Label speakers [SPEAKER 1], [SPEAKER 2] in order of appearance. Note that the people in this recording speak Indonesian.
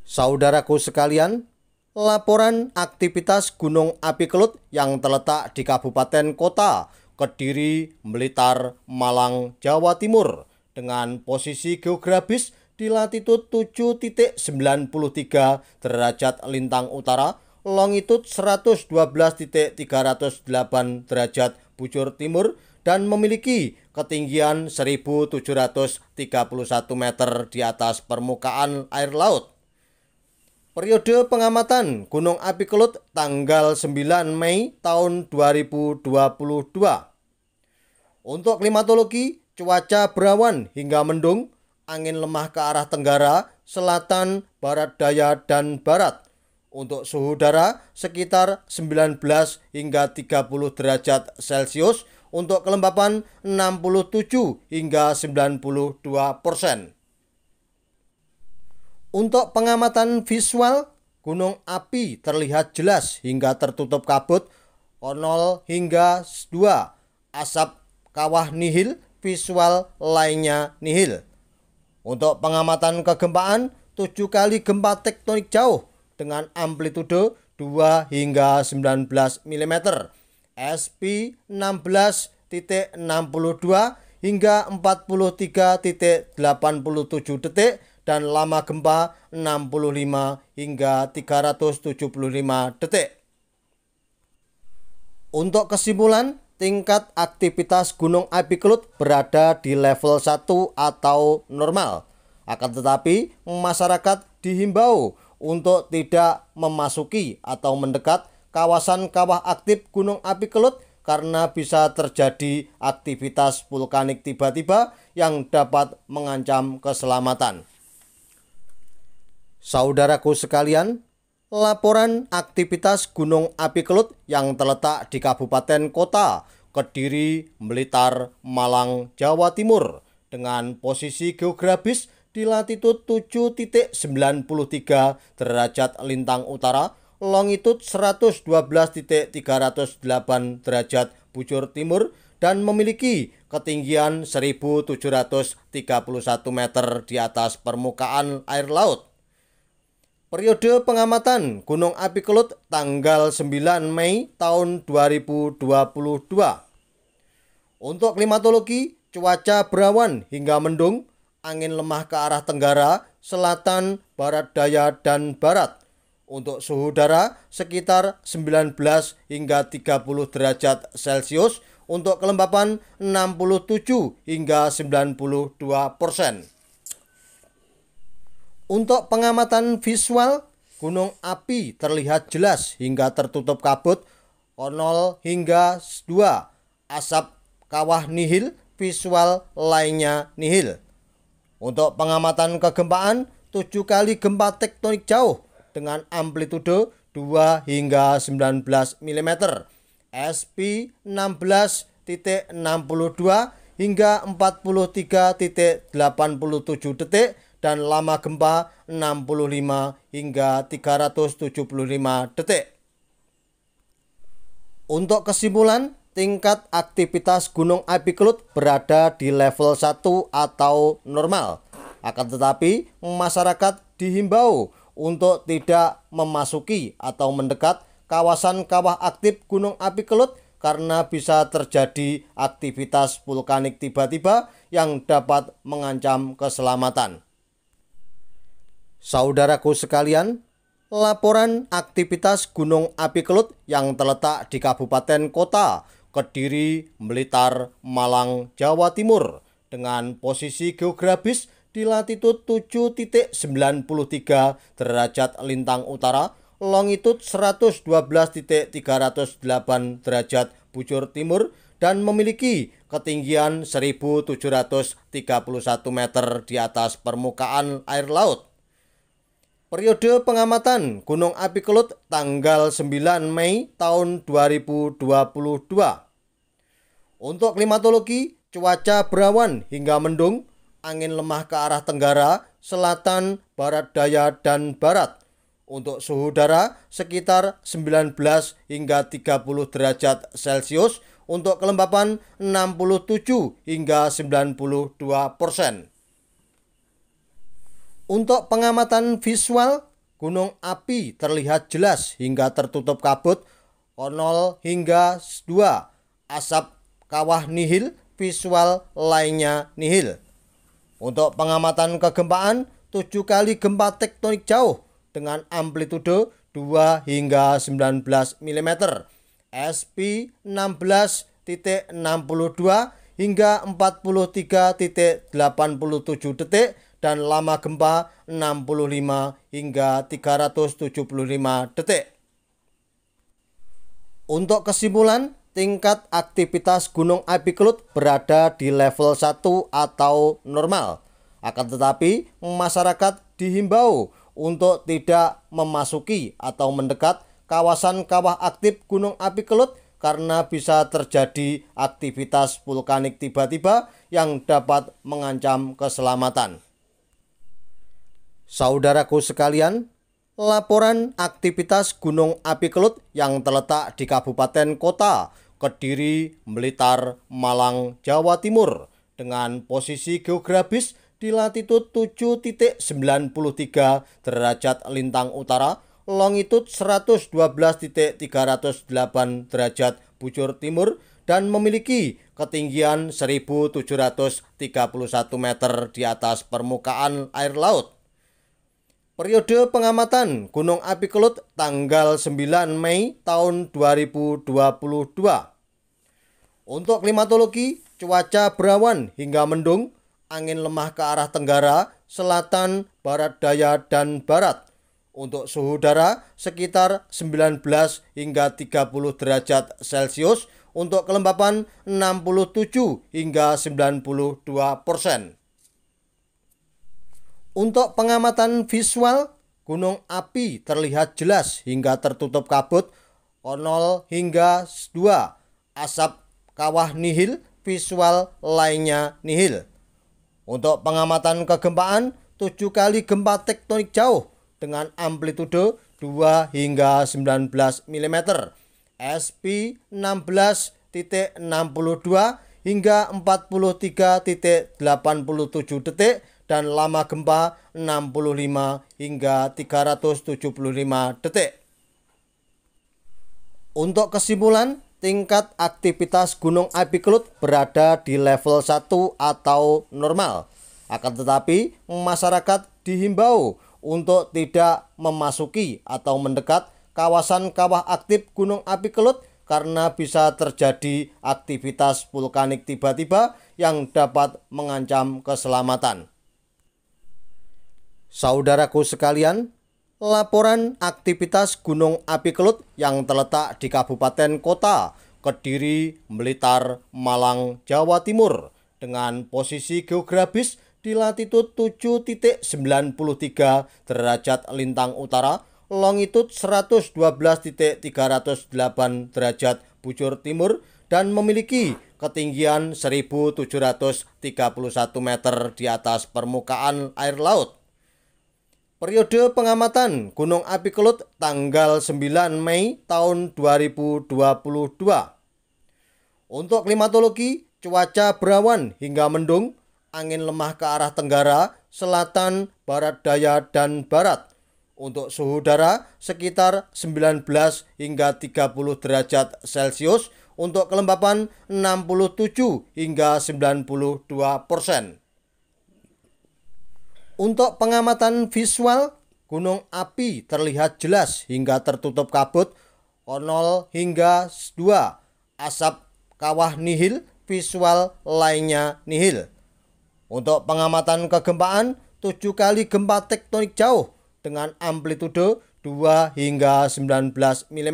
[SPEAKER 1] Saudaraku sekalian, laporan aktivitas Gunung Api Kelut yang terletak di Kabupaten Kota, Kediri, Blitar, Malang, Jawa Timur dengan posisi geografis di latitud 7,93 derajat lintang utara, longitud 112,308 derajat bujur timur dan memiliki ketinggian 1.731 meter di atas permukaan air laut. Periode pengamatan Gunung Api Kelut tanggal 9 Mei tahun 2022. Untuk klimatologi, cuaca berawan hingga mendung, angin lemah ke arah tenggara, selatan, barat daya, dan barat. Untuk suhu udara sekitar 19 hingga 30 derajat Celcius, untuk kelembapan 67 hingga 92%. Untuk pengamatan visual, gunung api terlihat jelas hingga tertutup kabut 0 hingga 2, asap kawah nihil, visual lainnya nihil. Untuk pengamatan kegempaan, 7 kali gempa tektonik jauh dengan amplitude 2 hingga 19 mm, SP 16,62 hingga 43,87 detik, dan lama gempa 65 hingga 375 detik. Untuk kesimpulan, tingkat aktivitas Gunung Api Kelut berada di level 1 atau normal. Akan tetapi, masyarakat dihimbau untuk tidak memasuki atau mendekat kawasan kawah aktif Gunung Api Kelut karena bisa terjadi aktivitas vulkanik tiba-tiba yang dapat mengancam keselamatan. Saudaraku sekalian, laporan aktivitas Gunung Api Kelut yang terletak di Kabupaten Kota, Kediri, Blitar, Malang, Jawa Timur dengan posisi geografis di latitud 7,93 derajat lintang utara, longitud 112,308 derajat bujur timur dan memiliki ketinggian 1.731 meter di atas permukaan air laut. Periode pengamatan Gunung Api Kelut tanggal 9 Mei tahun 2022. Untuk klimatologi, cuaca berawan hingga mendung, angin lemah ke arah tenggara, selatan, barat daya, dan barat. Untuk suhu udara sekitar 19 hingga 30 derajat Celcius, untuk kelembapan 67 hingga 92%. Untuk pengamatan visual, gunung api terlihat jelas hingga tertutup kabut 0 hingga 2, asap kawah nihil, visual lainnya nihil. Untuk pengamatan kegempaan, 7 kali gempa tektonik jauh dengan amplitude 2 hingga 19 mm, SP 16,62 hingga 43,87 detik, dan lama gempa 65 hingga 375 detik. Untuk kesimpulan, tingkat aktivitas Gunung Api Kelut berada di level 1 atau normal. Akan tetapi, masyarakat dihimbau untuk tidak memasuki atau mendekat kawasan kawah aktif Gunung Api Kelut karena bisa terjadi aktivitas vulkanik tiba-tiba yang dapat mengancam keselamatan. Saudaraku sekalian, laporan aktivitas Gunung Api Kelut yang terletak di Kabupaten Kota, Kediri, Blitar, Malang, Jawa Timur dengan posisi geografis di latitud 7,93 derajat lintang utara, longitud 112,308 derajat bujur timur dan memiliki ketinggian 1.731 meter di atas permukaan air laut. Periode pengamatan Gunung Api Kelut tanggal 9 Mei tahun 2022. Untuk klimatologi, cuaca berawan hingga mendung, angin lemah ke arah tenggara, selatan, barat daya, dan barat. Untuk suhu udara sekitar 19 hingga 30 derajat Celcius, untuk kelembapan 67 hingga 92%. Untuk pengamatan visual, gunung api terlihat jelas hingga tertutup kabut, 0 hingga 2, asap kawah nihil, visual lainnya nihil. Untuk pengamatan kegempaan, 7 kali gempa tektonik jauh dengan amplitudo 2 hingga 19 mm, SP 16.62 hingga 43.87 detik dan lama gempa 65 hingga 375 detik. Untuk kesimpulan, tingkat aktivitas gunung api Kelut berada di level 1 atau normal. Akan tetapi, masyarakat dihimbau untuk tidak memasuki atau mendekat kawasan kawah aktif gunung api Kelut karena bisa terjadi aktivitas vulkanik tiba-tiba yang dapat mengancam keselamatan. Saudaraku sekalian, laporan aktivitas gunung api Kelut yang terletak di Kabupaten Kota Kediri, Blitar, Malang, Jawa Timur dengan posisi geografis di latitud 7.93 derajat lintang utara, longitud 112.308 derajat bujur timur dan memiliki ketinggian 1.731 meter di atas permukaan air laut. Periode pengamatan Gunung Api Kelut tanggal 9 Mei tahun 2022. Untuk klimatologi, cuaca berawan hingga mendung, angin lemah ke arah tenggara, selatan, barat daya, dan barat. Untuk suhu udara sekitar 19 hingga 30 derajat Celcius, untuk kelembapan 67 hingga 92%. Untuk pengamatan visual, gunung api terlihat jelas hingga tertutup kabut, 0 hingga 2, asap kawah nihil, visual lainnya nihil. Untuk pengamatan kegempaan, 7 kali gempa tektonik jauh dengan amplitudo 2 hingga 19 mm, SP 16.62 hingga 43.87 detik dan lama gempa 65 hingga 375 detik. Untuk kesimpulan, tingkat aktivitas Gunung Api Kelut berada di level 1 atau normal. Akan tetapi, masyarakat dihimbau untuk tidak memasuki atau mendekat kawasan kawah aktif Gunung Api Kelut karena bisa terjadi aktivitas vulkanik tiba-tiba yang dapat mengancam keselamatan. Saudaraku sekalian, laporan aktivitas Gunung Api Kelut yang terletak di Kabupaten Kota Kediri, Blitar, Malang, Jawa Timur dengan posisi geografis di latitud 7.93 derajat lintang utara, longitud 112.308 derajat bujur timur dan memiliki ketinggian 1.731 meter di atas permukaan air laut. Periode pengamatan Gunung Api Kelut tanggal 9 Mei tahun 2022. Untuk klimatologi, cuaca berawan hingga mendung, angin lemah ke arah tenggara, selatan, barat daya, dan barat. Untuk suhu udara sekitar 19 hingga 30 derajat Celcius, untuk kelembapan 67 hingga 92%. Untuk pengamatan visual, gunung api terlihat jelas hingga tertutup kabut, 0 hingga 2, asap kawah nihil, visual lainnya nihil. Untuk pengamatan kegempaan, 7 kali gempa tektonik jauh dengan amplitudo 2 hingga 19 mm.